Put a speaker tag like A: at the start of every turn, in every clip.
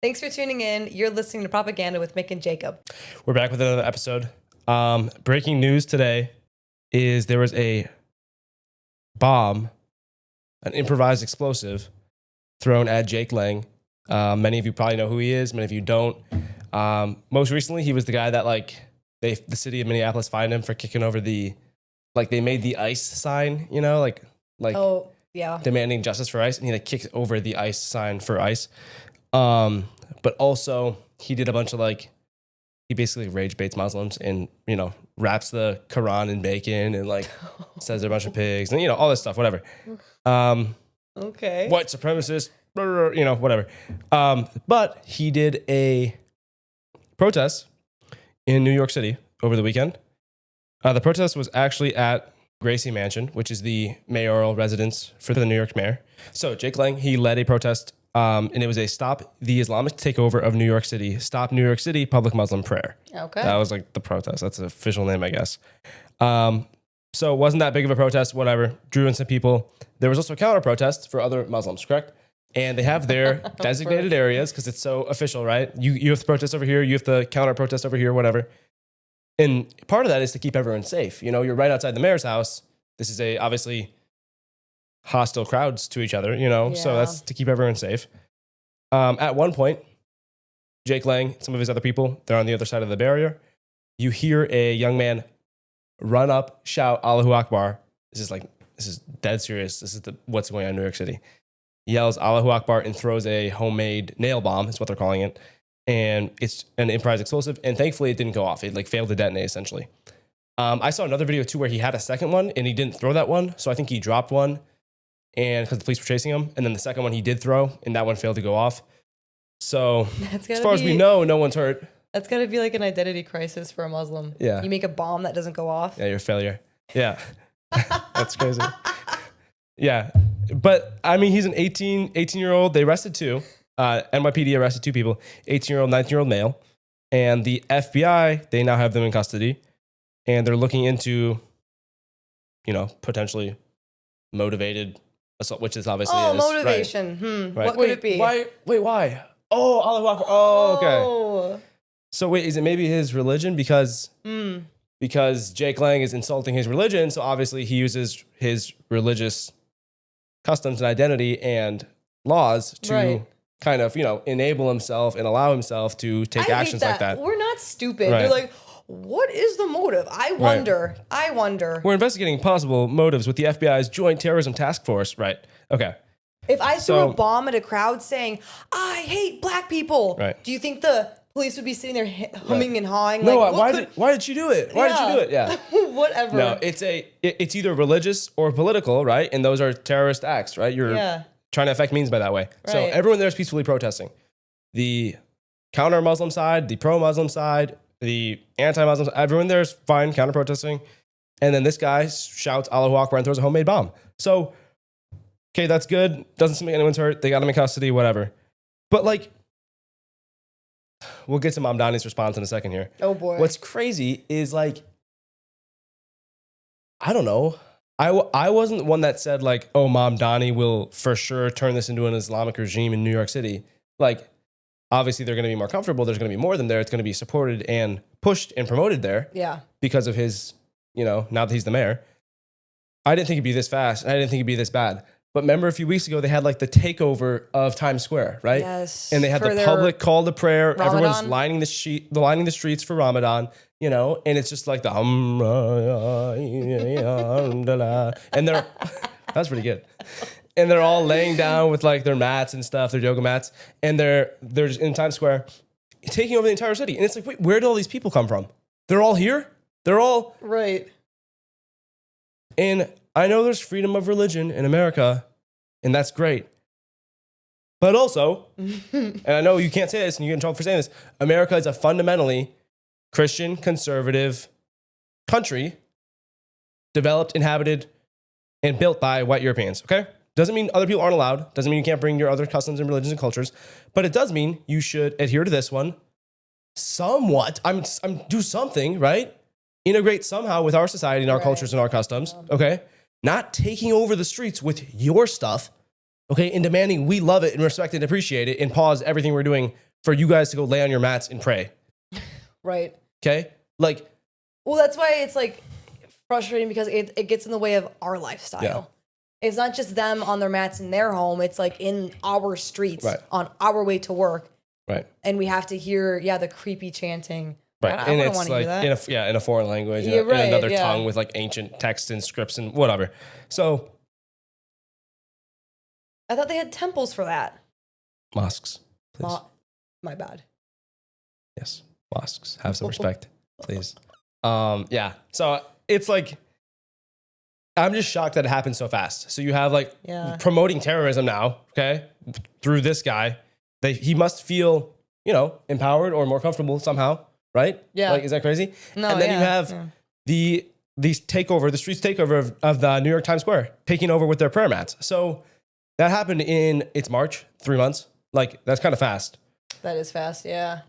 A: Thanks for tuning in. You're listening to Propaganda with Mick and Jacob.
B: We're back with another episode. Breaking news today is there was a bomb, an improvised explosive, thrown at Jake Lang. Many of you probably know who he is. Many of you don't. Most recently, he was the guy that the city of Minneapolis fined him for kicking over they made the ICE sign,
A: Oh, yeah.
B: demanding justice for ICE, and he kicked over the ICE sign for ICE. But also he did a bunch of he basically rage baits Muslims and, wraps the Quran in bacon and says they're a bunch of pigs and, all this stuff, whatever.
A: Okay.
B: White supremacist, whatever. But he did a protest in New York City over the weekend. The protest was actually at Gracie Mansion, which is the mayoral residence for the New York mayor. So Jake Lang, he led a protest, and it was a Stop the Islamic Takeover of New York City, Stop New York City Public Muslim Prayer.
A: Okay.
B: That was the protest. That's the official name, I guess. So it wasn't that big of a protest, whatever. Drew in some people. There was also a counter protest for other Muslims, correct? And they have their designated areas because it's so official, right? You have to protest over here. You have to counter protest over here, whatever. And part of that is to keep everyone safe. You're right outside the mayor's house. This is obviously hostile crowds to each other, so that's to keep everyone safe. At one point, Jake Lang, some of his other people, they're on the other side of the barrier. You hear a young man run up, shout, Allahu Akbar. This is dead serious. This is what's going on in New York City. Yells Allahu Akbar and throws a homemade nail bomb, is what they're calling it. And it's an improvised explosive. And thankfully, it didn't go off. It failed to detonate, essentially. I saw another video, too, where he had a second one, and he didn't throw that one. So I think he dropped one, and because the police were chasing him. And then the second one he did throw, and that one failed to go off. So as far as we know, no one's hurt.
A: That's got to be an identity crisis for a Muslim.
B: Yeah.
A: You make a bomb that doesn't go off.
B: Yeah, you're a failure. Yeah. That's crazy. Yeah. But, I mean, he's an 18-year-old. They arrested two. NYPD arrested two people, 18-year-old, 19-year-old male. And the FBI, they now have them in custody. And they're looking into, potentially motivated assault, which is obviously is.
A: Motivation.
B: Right.
A: What could it be?
B: Why? Oh, Allahu Akbar. Oh, okay. So wait, is it maybe his religion? Because Jake Lang is insulting his religion, so obviously he uses his religious customs and identity and laws to kind of, enable himself and allow himself to take actions like that.
A: We're not stupid.
B: Right.
A: They're what is the motive? I wonder. We're
B: investigating possible motives with the FBI's Joint Terrorism Task Force. Right. Okay.
A: If I threw a bomb at a crowd saying, I hate black people, do you think the police would be sitting there humming and hawing?
B: No, why did you do it? Why did you do it? Yeah.
A: Whatever.
B: No, it's either religious or political, right? And those are terrorist acts, right? You're trying to affect means by that way. So everyone there is peacefully protesting. The counter-Muslim side, the pro-Muslim side, the anti-Muslim side, everyone there is fine counter-protesting. And then this guy shouts Allahu Akbar and throws a homemade bomb. So, okay, that's good. Doesn't seem like anyone's hurt. They got him in custody, whatever. But we'll get to Mamdani's response in a second here.
A: Oh boy.
B: What's crazy is I don't know. I wasn't one that said oh, Mamdani will for sure turn this into an Islamic regime in New York City. Obviously they're going to be more comfortable. There's going to be more than there. It's going to be supported and pushed and promoted there.
A: Yeah.
B: Because of his, now that he's the mayor. I didn't think it'd be this fast. And I didn't think it'd be this bad. But remember a few weeks ago, they had the takeover of Times Square, right?
A: Yes.
B: And they had the public call to prayer.
A: Ramadan.
B: Everyone's lining the streets for Ramadan, and it's just the and they're, that's pretty good. And they're all laying down with their mats and stuff, their yoga mats. And they're just in Times Square taking over the entire city. And it's wait, where did all these people come from? They're all here? They're all...
A: Right.
B: And I know there's freedom of religion in America, and that's great. But also, and I know you can't say this and you get in trouble for saying this, America is a fundamentally Christian, conservative country, developed, inhabited, and built by white Europeans, okay? Doesn't mean other people aren't allowed. Doesn't mean you can't bring your other customs and religions and cultures. But it does mean you should adhere to this one somewhat. I'm do something, right? Integrate somehow with our society and our cultures and our customs, okay? Not taking over the streets with your stuff, okay? And demanding we love it and respect it and appreciate it and pause everything we're doing for you guys to go lay on your mats and pray.
A: Right.
B: Okay? Like,
A: well, that's why it's like frustrating because it gets in the way of our lifestyle. Yeah. It's not just them on their mats in their home. It's like in our streets on our way to work.
B: Right.
A: And we have to hear, the creepy chanting.
B: Right.
A: I don't want to hear that.
B: In a foreign language, in another tongue with like ancient texts and scripts and whatever. So
A: I thought they had temples for that.
B: Mosques, please.
A: My bad.
B: Yes. Mosques. Have some respect, please. Yeah. So it's like, I'm just shocked that it happened so fast. So you have like promoting terrorism now, okay, through this guy. He must feel, empowered or more comfortable somehow, right? Yeah. Like, is that crazy? No. And then you have the streets takeover of the New York Times Square, taking over with their prayer mats. So that happened it's March, 3 months. Like, that's kind of fast.
A: That is fast, yeah.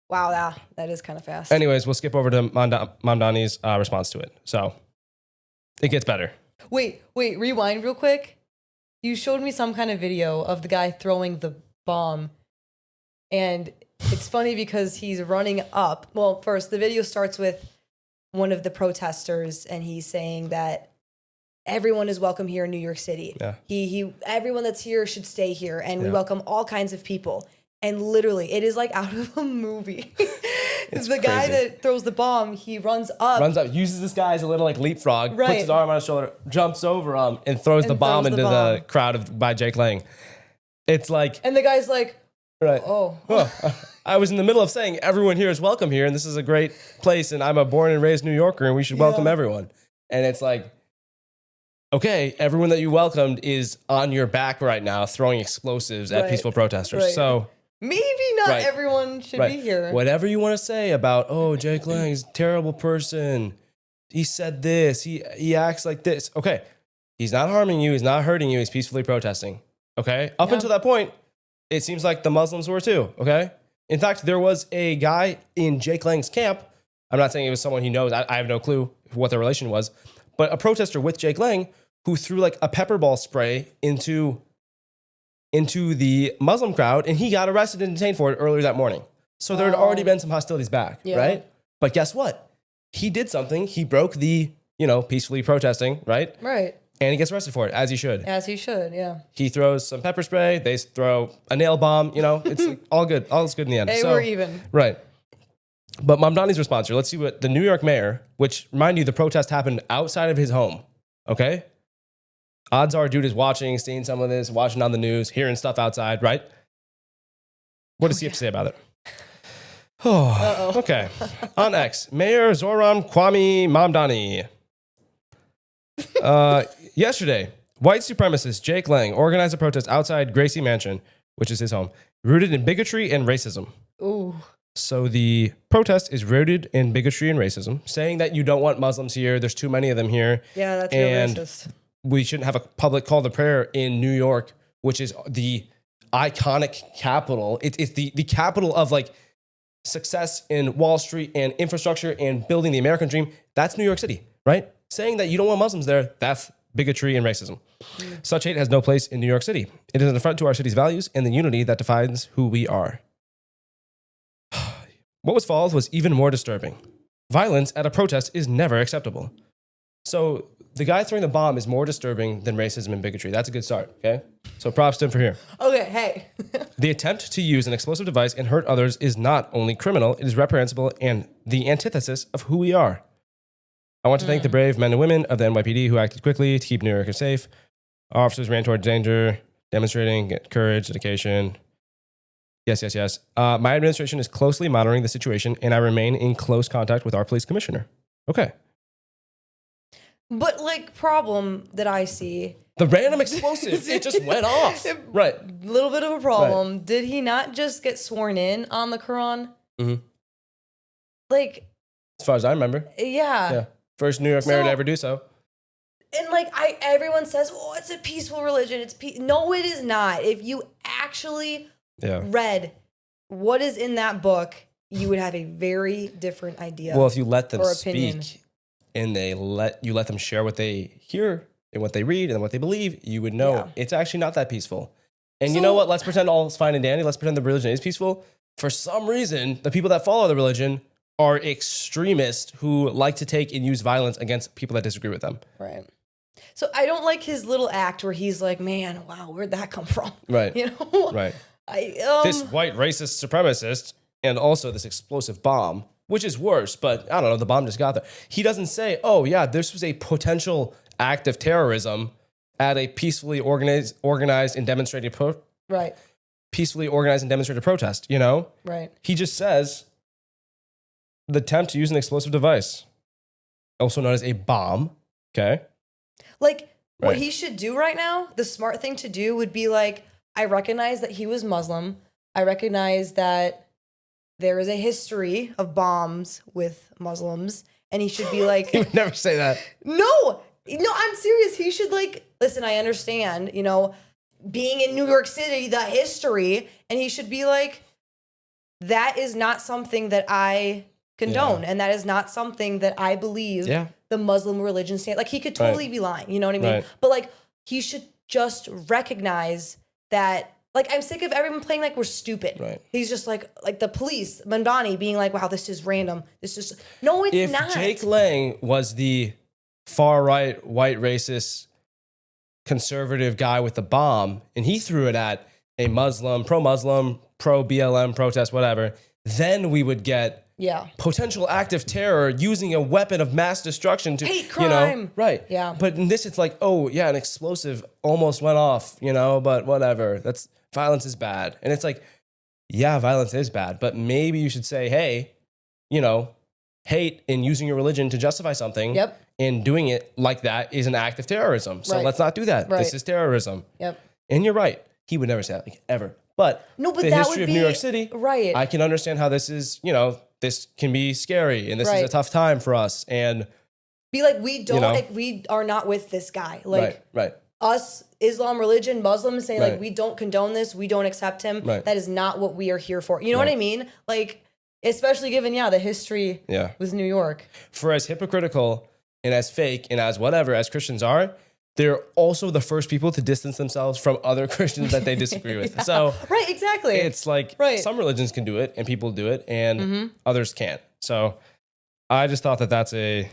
A: Wow, that is kind of fast.
B: Anyways, we'll skip over to Mamdani's response to it. So it gets better.
A: Wait, rewind real quick. You showed me some kind of video of the guy throwing the bomb. And it's funny because he's running up. Well, first, the video starts with one of the protesters, and he's saying that everyone is welcome here in New York City. Yeah. Everyone that's here should stay here, and we welcome all kinds of people. And literally, it is like out of a movie. It's the guy that throws the bomb. He runs up,
B: uses this guy as a little like leapfrog, puts his arm on his shoulder, jumps over him, and throws the bomb into the crowd by Jake Lang. It's like,
A: and the guy's like, oh.
B: I was in the middle of saying everyone here is welcome here, and this is a great place, and I'm a born and raised New Yorker, and we should welcome everyone. And it's like, okay, everyone that you welcomed is on your back right now, throwing explosives at peaceful protesters. So
A: maybe not everyone should be here.
B: Whatever you want to say about, Jake Lang is a terrible person. He said this. He acts like this. Okay, he's not harming you. He's not hurting you. He's peacefully protesting. Okay, up until that point, it seems like the Muslims were too. Okay, in fact, there was a guy in Jake Lang's camp. I'm not saying it was someone he knows. I have no clue what their relation was, but a protester with Jake Lang who threw like a pepper ball spray into the Muslim crowd, and he got arrested and detained for it earlier that morning. So there had already been some hostilities back, right? But guess what? He did something. He broke the, peacefully protesting, right?
A: Right.
B: And he gets arrested for it, as he should.
A: As he should, yeah.
B: He throws some pepper spray. They throw a nail bomb. It's like all good. All is good in the end.
A: Hey, we're even.
B: Right. But Mamdani's response here. Let's see what the New York mayor, which, remind you, the protest happened outside of his home, okay? Odds are dude is watching, seeing some of this, watching on the news, hearing stuff outside, right? What does he have to say about it? Oh, okay. On X, Mayor Zohran Kwame Mamdani. Yesterday, white supremacist Jake Lang organized a protest outside Gracie Mansion, which is his home, rooted in bigotry and racism.
A: Ooh.
B: So the protest is rooted in bigotry and racism, saying that you don't want Muslims here. There's too many of them here.
A: Yeah, that's real racist.
B: We shouldn't have a public call to prayer in New York, which is the iconic capital. It's the capital of like success in Wall Street and infrastructure and building the American dream. That's New York City, right? Saying that you don't want Muslims there, that's bigotry and racism. Such hate has no place in New York City. It is an affront to our city's values and the unity that defines who we are. What was followed was even more disturbing. Violence at a protest is never acceptable. So the guy throwing the bomb is more disturbing than racism and bigotry. That's a good start, okay? So props to him for here.
A: Okay, hey.
B: The attempt to use an explosive device and hurt others is not only criminal, it is reprehensible and the antithesis of who we are. I want to thank the brave men and women of the NYPD who acted quickly to keep New Yorkers safe. Our officers ran toward danger, demonstrating courage, dedication. Yes. My administration is closely monitoring the situation, and I remain in close contact with our police commissioner. Okay.
A: But, problem that I see...
B: The random explosive, it just went off. Right.
A: Little bit of a problem. Right. Did he not just get sworn in on the Quran?
B: Mm-hmm. As far as I remember.
A: Yeah.
B: First New York mayor to ever do so.
A: And everyone says, it's a peaceful religion. No, it is not. If you actually read what is in that book, you would have a very different idea.
B: Well, if you let them speak and you let them share what they hear and what they read and what they believe, you would know it's actually not that peaceful. And you know what? Let's pretend all is fine and dandy. Let's pretend the religion is peaceful. for some reason, the people that follow the religion are extremists who like to take and use violence against people that disagree with them.
A: Right. So I don't like his little act where he's like, man, wow, where'd that come from?
B: Right.
A: You know?
B: Right.
A: I
B: This white racist supremacist and also this explosive bomb, which is worse, but I don't know, the bomb just got there. He doesn't say, oh, yeah, this was a potential act of terrorism at a peacefully organized and demonstrated
A: right.
B: peacefully organized and demonstrated protest, you know?
A: Right.
B: He just says the attempt to use an explosive device, also known as a bomb, okay?
A: Like, what
B: Right.
A: he should do right now, the smart thing to do would be like, I recognize that he was Muslim. I recognize that there is a history of bombs with Muslims. And he should be like,
B: He would never say that.
A: no, I'm serious. He should like, listen, I understand, you know, being in New York City, the history. And he should be like, that is not something that I condone.
B: Yeah.
A: And that is not something that I believe
B: Yeah.
A: the Muslim religion stands. Like, he could totally be lying, you know what I mean?
B: Right.
A: But like, he should just recognize that, like, I'm sick of everyone playing like we're stupid.
B: Right.
A: He's just like the police, Mamdani being like, wow, this is random. This is, no, it's
B: If
A: not.
B: Jake Lang was the far right, white racist, conservative guy with the bomb, and he threw it at a Muslim, pro-BLM protest, whatever, then we would get
A: Yeah.
B: potential act of terror using a weapon of mass destruction to,
A: Hate
B: you know,
A: crime.
B: right.
A: Yeah.
B: But in this, it's like, oh yeah, an explosive almost went off, you know, but whatever. That's violence is bad. And it's like, yeah, violence is bad, but maybe you should say, hey, you know, hate and using your religion to justify something.
A: Yep.
B: And doing it like that is an act of terrorism. So
A: Right.
B: let's not do that.
A: Right.
B: This is terrorism.
A: Yep.
B: And you're right. He would never say that, like, ever. But
A: No, but
B: the
A: that
B: history
A: would
B: of
A: be
B: New York City,
A: right.
B: I can understand how this is, you know, this can be scary and this is
A: Right.
B: a tough time for us. And
A: Be like, we don't,
B: know?
A: like, we are not with this guy. Like,
B: right.
A: us, Islam religion, Muslims say,
B: Right.
A: like, we don't condone this. We don't accept him.
B: Right.
A: That is not what we are here for. You know what
B: Right.
A: I mean? Like, especially given, the history
B: Yeah.
A: with New York.
B: For as hypocritical and as fake and as whatever as Christians are, they're also the first people to distance themselves from other Christians that they disagree with. So
A: Right, exactly.
B: it's like
A: Right.
B: some religions can do it and people do it and others can't. So I just thought that that's I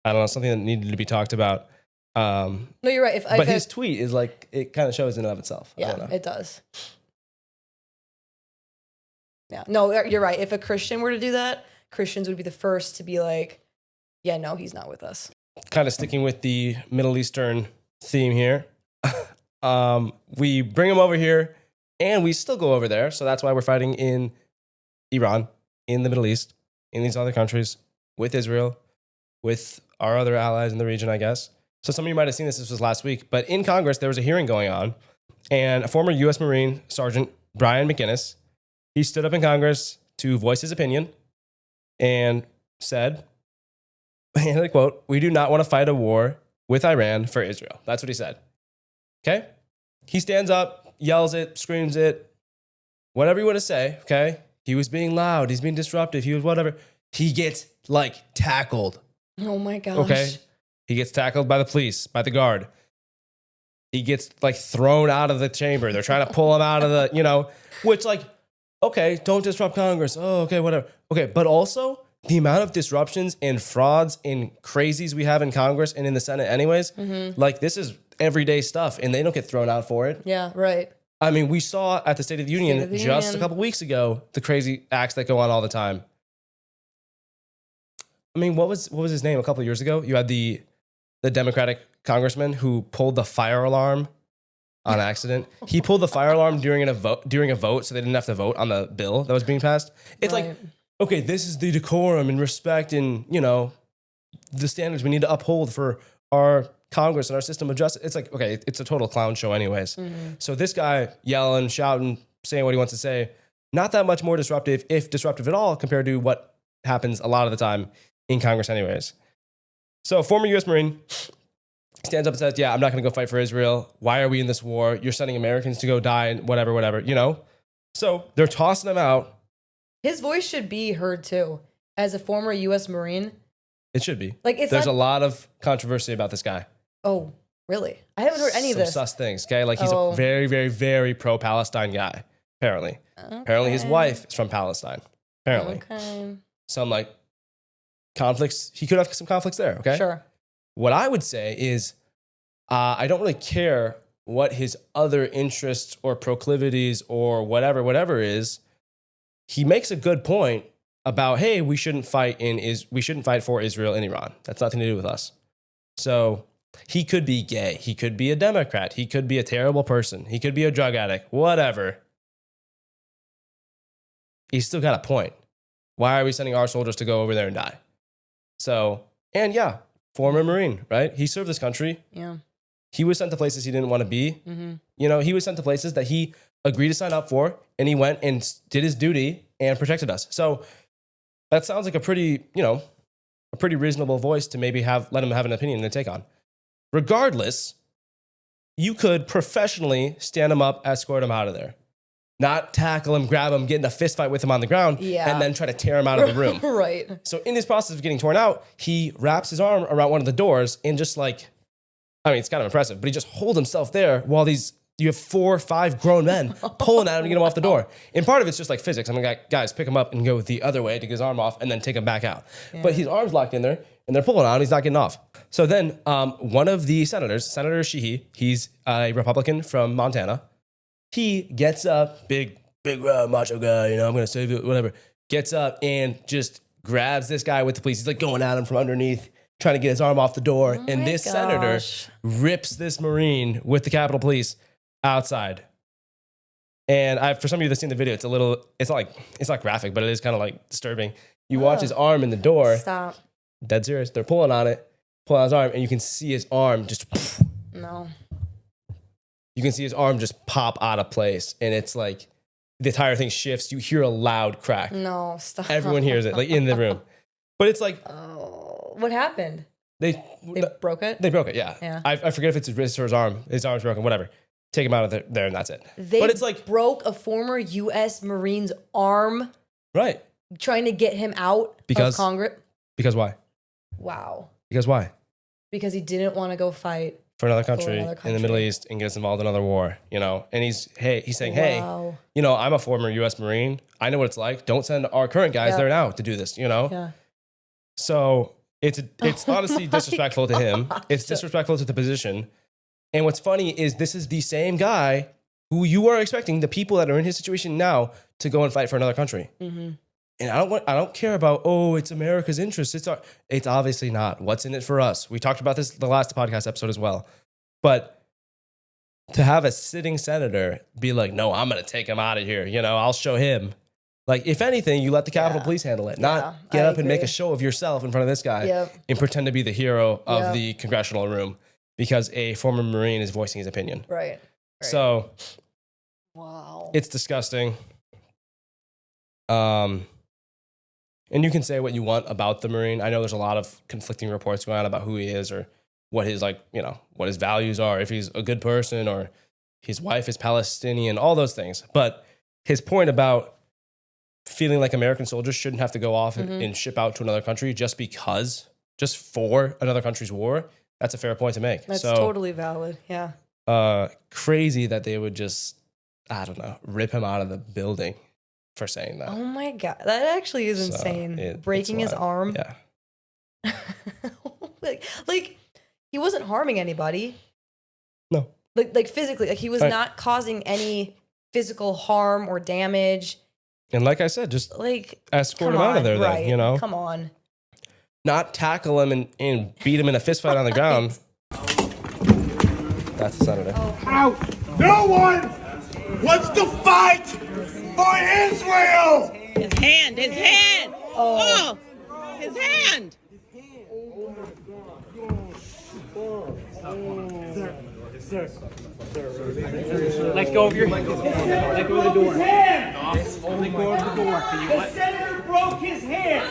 B: don't know, something that needed to be talked about.
A: No, you're right.
B: But his tweet is like, it kind of shows in and of itself. I don't
A: Yeah,
B: know.
A: it does. Yeah, no, you're right. If a Christian were to do that, Christians would be the first to be like, yeah, no, he's not with us.
B: Kind of sticking with the Middle Eastern theme here. We bring him over here and we still go over there. So that's why we're fighting in Iran, in the Middle East, in these other countries, with Israel, with our other allies in the region, I guess. So some of you might have seen this. This was last week. But in Congress, there was a hearing going on. And a former U.S. Marine Sergeant Brian McGinnis, he stood up in Congress to voice his opinion and said, and I quote, "We do not want to fight a war with Iran for Israel." That's what he said. Okay? He stands up, yells it, screams it, whatever you want to say, okay? He was being loud. He's being disruptive. He was whatever. He gets, like, tackled,
A: Oh my gosh.
B: okay? He gets tackled by the police, by the guard. He gets, like, thrown out of the chamber. They're trying to pull him out of the, you know, which, like, okay, don't disrupt Congress. Oh, okay, whatever. Okay, but also the amount of disruptions and frauds and crazies we have in Congress and in the Senate anyways, like, this is everyday stuff and they don't get thrown out for it.
A: Yeah, right.
B: I mean, we saw at the State of the Union
A: State of the
B: just
A: Union.
B: a couple weeks ago the crazy acts that go on all the time. I mean, what was his name a couple years ago? You had the Democratic congressman who pulled the fire alarm on accident. He pulled the fire alarm during a vote, so they didn't have to vote on the bill that was being passed. It's like,
A: Right.
B: okay, this is the decorum and respect and, you know, the standards we need to uphold for our Congress and our system of justice. It's like, okay, it's a total clown show anyways. So this guy yelling, shouting, saying what he wants to say, not that much more disruptive, if disruptive at all, compared to what happens a lot of the time in Congress anyways. So former U.S. Marine stands up and says, yeah, I'm not going to go fight for Israel. Why are we in this war? You're sending Americans to go die and whatever, you know? So they're tossing him out.
A: His voice should be heard too. As a former U.S. Marine.
B: It should be.
A: Like, it's
B: There's
A: not,
B: a lot of controversy about this guy.
A: oh, really? I haven't heard any of
B: Some
A: this.
B: sus things, okay? Like, he's
A: Oh.
B: a very, very, very pro-Palestine guy. Apparently. Apparently his wife is from Palestine. Apparently.
A: Okay.
B: Some like conflicts. He could have some conflicts there. Okay.
A: Sure.
B: What I would say is I don't really care what his other interests or proclivities or whatever is. He makes a good point about, hey, we shouldn't fight for Israel and Iran. That's nothing to do with us. So he could be gay. He could be a Democrat. He could be a terrible person. He could be a drug addict. Whatever. He's still got a point. Why are we sending our soldiers to go over there and die? So, and yeah, former Marine, right? He served this country.
A: Yeah.
B: He was sent to places he didn't want to be.
A: Mm-hmm.
B: You know, he was sent to places that he agreed to sign up for, and he went and did his duty and protected us. So that sounds like a pretty reasonable voice to maybe let him have an opinion and take on. Regardless, you could professionally stand him up, escort him out of there. Not tackle him, grab him, get in a fist fight with him on the ground, and then try to tear him out of the room.
A: Right.
B: So in this process of getting torn out, he wraps his arm around one of the doors and just like, I mean, it's kind of impressive, but he just holds himself there while you have 4 or 5 grown men pulling at him to get him off the door. And part of it's just like physics. I'm like, guys, pick him up and go the other way to get his arm off and then take him back out. Yeah. But his arm's locked in there and they're pulling on, he's not getting off. So then one of the senators, Senator Sheehy, he's a Republican from Montana. He gets up, big macho guy, I'm going to save you, whatever. Gets up and just grabs this guy with the police. He's like going at him from underneath, trying to get his arm off the door. And this senator rips this Marine with the Capitol Police outside. And for some of you that's seen the video, it's not graphic, but it is kind of like disturbing. You watch his arm in the door.
A: Stop.
B: Dead serious. They're pulling on his arm, and you can see his arm just.
A: No.
B: You can see his arm just pop out of place, and it's like the entire thing shifts. You hear a loud crack.
A: No, stop.
B: Everyone hears it, like in the room. But it's like,
A: oh, what happened?
B: They
A: broke it.
B: They broke it. Yeah. I forget if it's his wrist or his arm. His arm's broken. Whatever. Take him out of there, and that's it.
A: But it's like broke a former U.S. Marine's arm.
B: Right.
A: Trying to get him out of Congress.
B: Because why?
A: Wow.
B: Because why?
A: Because he didn't want to go fight
B: for another country in the Middle East and get us involved in another war, And he's saying, hey, I'm a former U.S. Marine. I know what it's like. Don't send our current guys there now to do this,
A: Yeah.
B: So it's honestly disrespectful to him. It's disrespectful to the position. And what's funny is this is the same guy who you are expecting the people that are in his situation now to go and fight for another country. Mm-hmm. And I don't care about, it's America's interest. It's obviously not. What's in it for us? We talked about this the last podcast episode as well. But to have a sitting senator be like, no, I'm going to take him out of here. I'll show him. Like, if anything, you let the Capitol Police handle it, not get up and make a show of yourself in front of this guy and pretend to be the hero of the congressional room because a former Marine is voicing his opinion.
A: Right.
B: So,
A: wow,
B: it's disgusting. And you can say what you want about the Marine. I know there's a lot of conflicting reports going on about who he is or what his what his values are, if he's a good person or his wife is Palestinian, all those things. But his point about feeling like American soldiers shouldn't have to go off and ship out to another country just for another country's war, that's a fair point to make.
A: That's totally valid, yeah.
B: Crazy that they would just, I don't know, rip him out of the building for saying that.
A: Oh my God, that actually is insane. Breaking his arm.
B: Yeah.
A: like he wasn't harming anybody.
B: No.
A: Like physically, like he was not causing any physical harm or damage.
B: And like I said, just like escort him out of there,
A: right.
B: then,
A: Come on.
B: Not tackle him and beat him in a fist fight on the ground. That's the senator.
C: Out! No one wants to fight for Israel!
D: His hand! Oh! His hand!
E: Sir. Let go of your hand. Let go of the door. Let go of the door.
C: The senator broke his hand.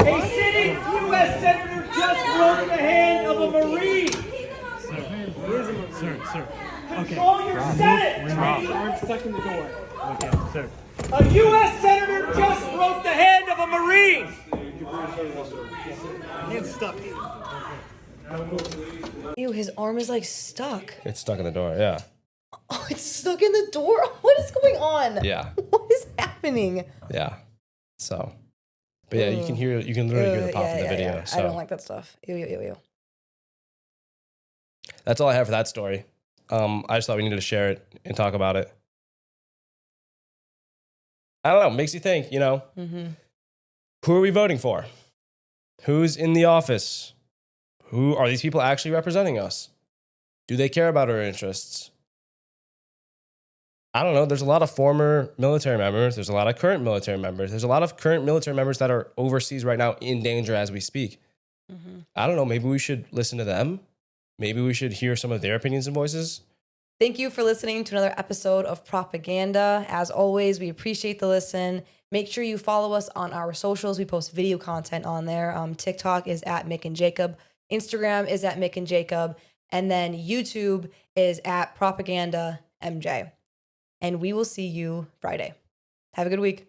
C: A sitting U.S. senator just broke the hand of a Marine.
E: Sir. Okay.
C: Control your Senate.
E: Arm stuck in the door. Okay, sir.
C: A U.S. senator just broke the hand of a Marine.
E: Hand's stuck.
A: Ew, his arm is like stuck.
B: It's stuck in the door, yeah.
A: Oh, it's stuck in the door. What is going on?
B: Yeah.
A: What is happening?
B: Yeah. So, but yeah, you can literally hear the pop in the video.
A: Yeah.
B: So
A: I don't like that stuff. Ew.
B: that's all I have for that story. I just thought we needed to share it and talk about it. I don't know. Makes you think, who are we voting for? Who's in the office? Who are these people actually representing us? Do they care about our interests? I don't know. There's a lot of former military members. There's a lot of current military members. There's a lot of current military members that are overseas right now in danger as we speak. I don't know. Maybe we should listen to them. Maybe we should hear some of their opinions and voices.
A: Thank you for listening to another episode of Propaganda. As always, we appreciate the listen. Make sure you follow us on our socials. We post video content on there. TikTok is at Mick and Jacob. Instagram is at Mick and Jacob. And then YouTube is at Propaganda MJ. And we will see you Friday. Have a good week.